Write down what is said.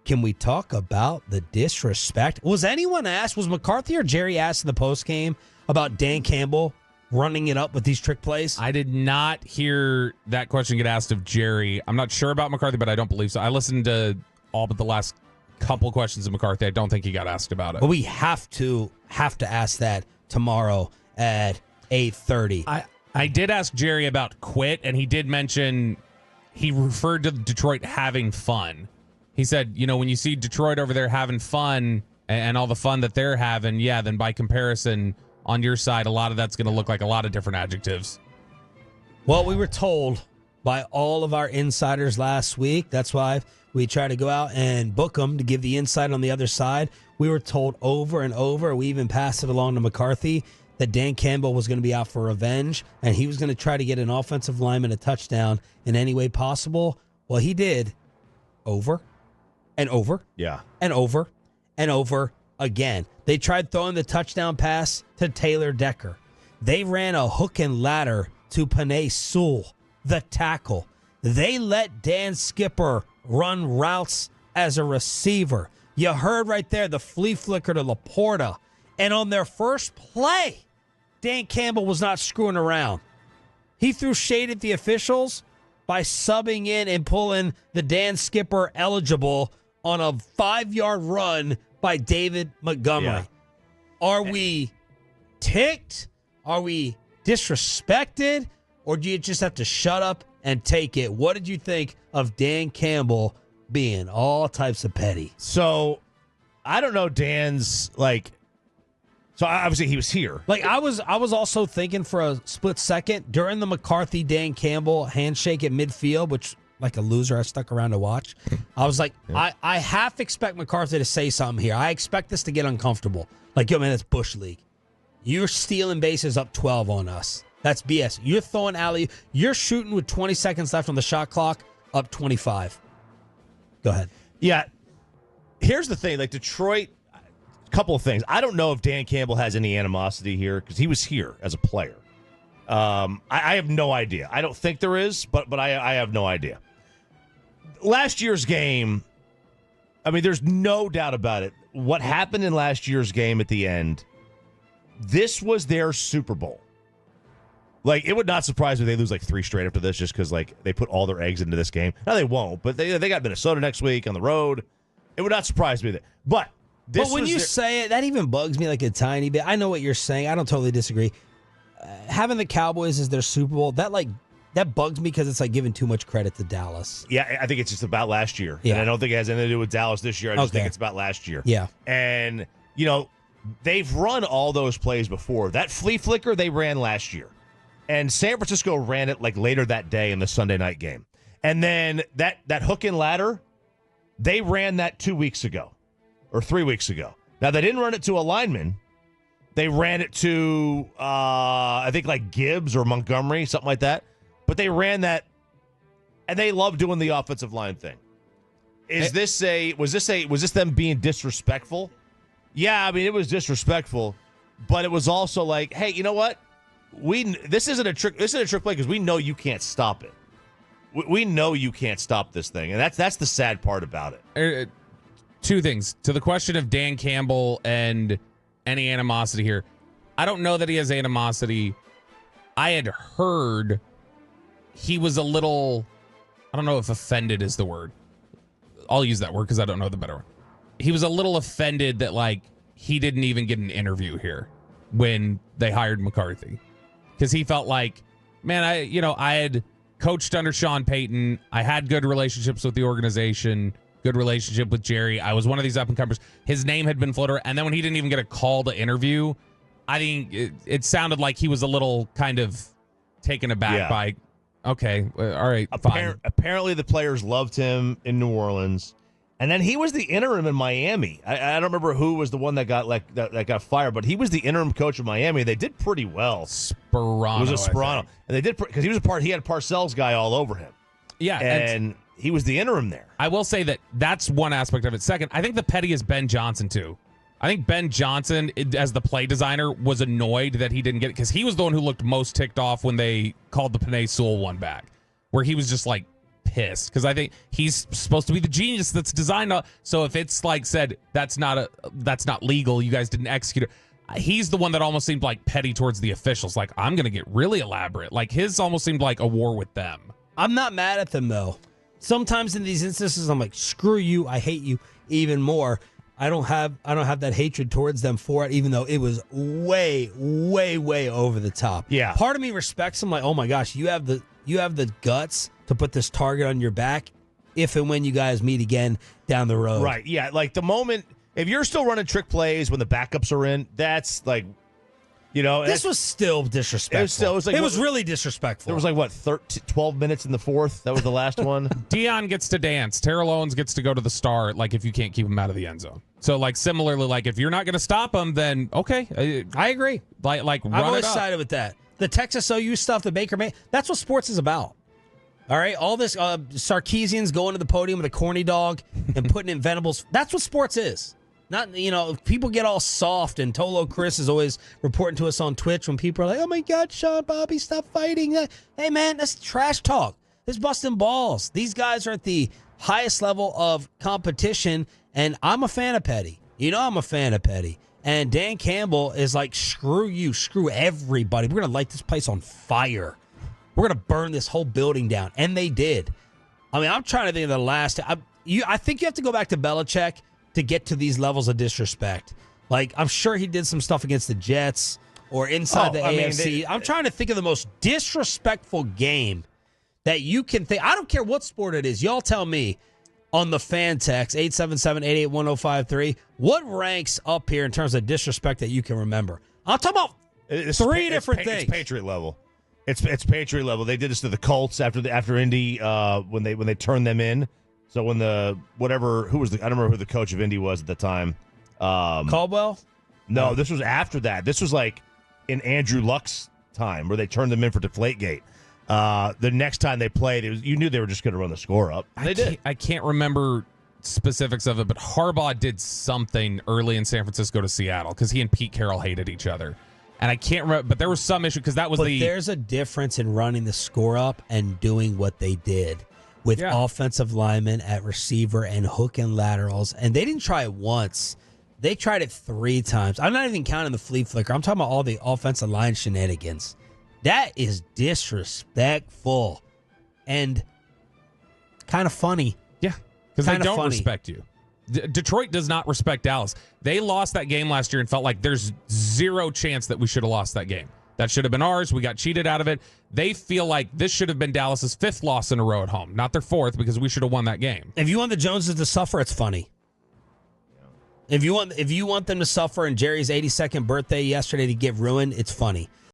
can we talk about the disrespect? Was anyone asked, was McCarthy or Jerry asked in the postgame about Dan Campbell running it up with these trick plays? I did not hear that question get asked of Jerry. I'm not sure about McCarthy, but I don't believe so. I listened to all but the last couple questions of McCarthy. I don't think he got asked about it. But we have to ask that tomorrow at 8:30. I did ask Jerry about quit, and he did mention he referred to Detroit having fun. He said, when you see Detroit over there having fun and all the fun that they're having, then by comparison, on your side, a lot of that's going to look like a lot of different adjectives. Well, we were told by all of our insiders last week. That's why we try to go out and book them to give the insight on the other side. We were told over and over, we even passed it along to McCarthy, that Dan Campbell was going to be out for revenge, and he was going to try to get an offensive lineman a touchdown in any way possible. Well, he did over and over and over and over again. They tried throwing the touchdown pass to Taylor Decker. They ran a hook and ladder to Penei Sewell, the tackle. They let Dan Skipper run routes as a receiver. You heard right there the flea flicker to Laporta. And on their first play, Dan Campbell was not screwing around. He threw shade at the officials by subbing in and pulling the Dan Skipper eligible on a 5-yard run by David Montgomery. Yeah. Are we ticked? Are we disrespected? Or do you just have to shut up and take it? What did you think of Dan Campbell being all types of petty? So, I don't know Dan's, so obviously he was here. I was also thinking for a split second during the McCarthy Dan Campbell handshake at midfield, which like a loser I stuck around to watch. I was like, yeah. I half expect McCarthy to say something here. I expect this to get uncomfortable. Like, yo, man, it's Bush League. You're stealing bases up 12 on us. That's BS. You're throwing alley. You're shooting with 20 seconds left on the shot clock, up 25. Go ahead. Yeah. Here's the thing. Detroit, a couple of things. I don't know if Dan Campbell has any animosity here because he was here as a player. I have no idea. I don't think there is, but I have no idea. Last year's game, there's no doubt about it. What happened in last year's game at the end, this was their Super Bowl. It would not surprise me if they lose 3 straight after this just because, they put all their eggs into this game. Now, they won't, but they got Minnesota next week on the road. It would not surprise me. But when you say it, that even bugs me a tiny bit. I know what you're saying. I don't totally disagree. Having the Cowboys as their Super Bowl, that bugs me because it's giving too much credit to Dallas. Yeah, I think it's just about last year. Yeah. And I don't think it has anything to do with Dallas this year. I just think it's about last year. Yeah. And, they've run all those plays before. That flea flicker they ran last year. And San Francisco ran it later that day in the Sunday night game. And then that hook and ladder, they ran that 2 weeks ago or 3 weeks ago. Now, they didn't run it to a lineman. They ran it to, I think, Gibbs or Montgomery, something like that. But they ran that, and they love doing the offensive line thing. Was this them being disrespectful? Yeah, it was disrespectful, but it was also hey, you know what? This isn't a trick. This isn't a trick play because we know you can't stop it. We know you can't stop this thing, and that's the sad part about it. Two things to the question of Dan Campbell and any animosity here. I don't know that he has animosity. I had heard he was a little, I don't know if offended is the word. I'll use that word because I don't know the better one. He was a little offended that he didn't even get an interview here when they hired McCarthy. Because he felt man, I had coached under Sean Payton. I had good relationships with the organization, good relationship with Jerry. I was one of these up-and-comers. His name had been floated, and then when he didn't even get a call to interview, I think it sounded like he was a little kind of taken aback by, okay, all right, fine. Apparently the players loved him in New Orleans. And then he was the interim in Miami. I don't remember who was the one that got that got fired, but he was the interim coach of Miami. They did pretty well. Sperano. It was a Sperano. And they did because he was he had Parcells guy all over him. Yeah. And he was the interim there. I will say that's one aspect of it. Second, I think the petty is Ben Johnson too. I think Ben Johnson, as the play designer, was annoyed that he didn't get it because he was the one who looked most ticked off when they called the Penei Sewell one back, where he was just pissed because I think he's supposed to be the genius that's designed. So if it's like said that's not legal, you guys didn't execute it. He's the one that almost seemed like petty towards the officials. Like, I'm going to get really elaborate. Like, his almost seemed like a war with them. I'm not mad at them, though. Sometimes in these instances, I'm like, screw you. I hate you even more. I don't have that hatred towards them for it, even though it was way, way, way over the top. Yeah. Part of me respects them. Like, oh my gosh, you have the guts to put this target on your back if and when you guys meet again down the road. Right. Yeah. Like the moment. If you're still running trick plays when the backups are in, that's like, this was still disrespectful. It was really disrespectful. There was like, what, 12 minutes in the fourth? That was the last one? Dion gets to dance. Terrell Owens gets to go to the star, like, if you can't keep him out of the end zone. So, like, similarly, like, if you're not going to stop him, then, okay. I agree. Like run I've always it up. sided with that. The Texas OU stuff, the Baker made, that's what sports is about. All right? All this Sarkeesian's going to the podium with a corny dog and putting in Venables. That's what sports is. Not, people get all soft, and Tolo Chris is always reporting to us on Twitch when people are like, oh my God, Sean, Bobby, stop fighting. Hey, man, that's trash talk. It's busting balls. These guys are at the highest level of competition, and I'm a fan of Petty. I'm a fan of Petty. And Dan Campbell is like, screw you, screw everybody. We're going to light this place on fire. We're going to burn this whole building down. And they did. I mean, I'm trying to think of the last. I think you have to go back to Belichick to get to these levels of disrespect. Like, I'm sure he did some stuff against the Jets or inside the AFC. I'm trying to think of the most disrespectful game that you can think. I don't care what sport it is. Y'all tell me on the fan text, 877-881-1053, what ranks up here in terms of disrespect that you can remember? I'll talk about three different things. It's Patriot level. It's Patriot level. They did this to the Colts after Indy when they turned them in. So when I don't remember who the coach of Indy was at the time. Caldwell? No, this was after that. This was like in Andrew Luck's time where they turned them in for Deflategate. The next time they played, you knew they were just going to run the score up. They did. I can't remember specifics of it, but Harbaugh did something early in San Francisco to Seattle because he and Pete Carroll hated each other. And I can't remember, but there was some issue because that was there's a difference in running the score up and doing what they did with offensive linemen at receiver and hook and laterals. And they didn't try it once. They tried it 3 times. I'm not even counting the flea flicker. I'm talking about all the offensive line shenanigans. That is disrespectful and kind of funny. Yeah, because they don't respect you. Detroit does not respect Dallas. They lost that game last year and felt like there's zero chance that we should have lost that game. That should have been ours. We got cheated out of it. They feel like this should have been Dallas's 5th loss in a row at home, not their 4th, because we should have won that game. If you want the Joneses to suffer, it's funny. If you want them to suffer and Jerry's 82nd birthday yesterday to get ruined, it's funny.